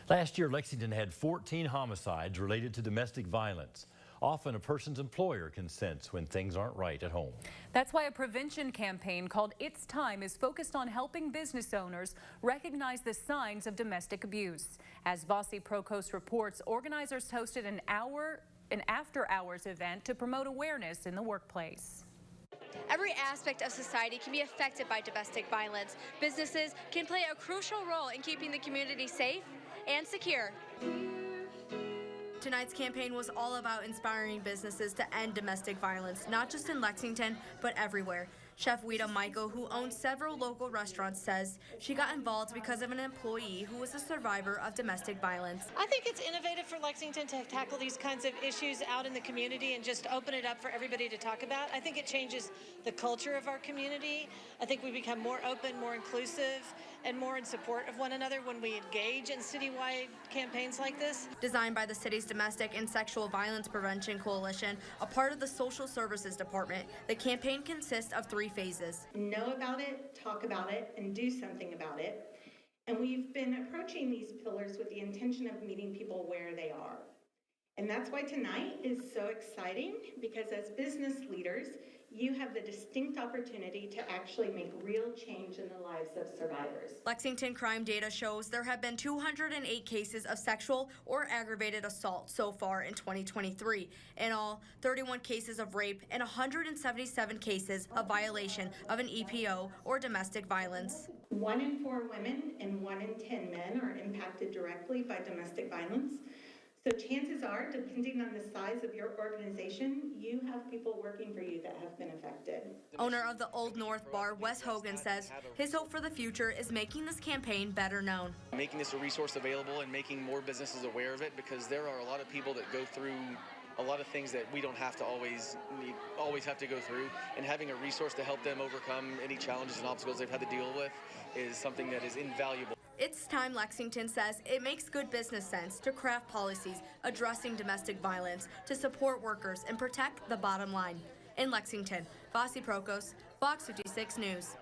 Last year, Lexington had 14 homicides related to domestic violence. Often a person's employer can sense when things aren't right at home. That's why a prevention campaign called It's Time is focused on helping business owners recognize the signs of domestic abuse. As Vasi Prokos reports, organizers hosted an after-hours event to promote awareness in the workplace. Every aspect of society can be affected by domestic violence. Businesses can play a crucial role in keeping the community safe and secure. Tonight's campaign was all about inspiring businesses to end domestic violence, not just in Lexington, but everywhere. Chef Wita Michael, who owns several local restaurants, says she got involved because of an employee who was a survivor of domestic violence. I think it's innovative for Lexington to tackle these kinds of issues out in the community and just open it up for everybody to talk about. I think it changes the culture of our community. I think we become more open, more inclusive, and more in support of one another when we engage in citywide campaigns like this. Designed by the city's Domestic and Sexual Violence Prevention Coalition, a part of the Social Services Department, the campaign consists of 3 phases. Know about it, talk about it, and do something about it. And we've been approaching these pillars with the intention of meeting people where they are. And that's why tonight is so exciting, because as business leaders, you have the distinct opportunity to actually make real change in the lives of survivors. Lexington crime data shows there have been 208 cases of sexual or aggravated assault so far in 2023. In all, 31 cases of rape and 177 cases of violation of an EPO or domestic violence. 1 in 4 women and 1 in 10 men are impacted directly by domestic violence. So chances are, depending on the size of your organization, you have people working for you that have been affected. Owner of the Old North Bar, Wes Hogan, says his hope for the future is making this campaign better known. Making this a resource available and making more businesses aware of it, because there are a lot of people that go through a lot of things that we don't have to always have to go through, and having a resource to help them overcome any challenges and obstacles they've had to deal with is something that is invaluable. It's Time Lexington says it makes good business sense to craft policies addressing domestic violence to support workers and protect the bottom line. In Lexington, Vasi Prokos, Fox 56 News.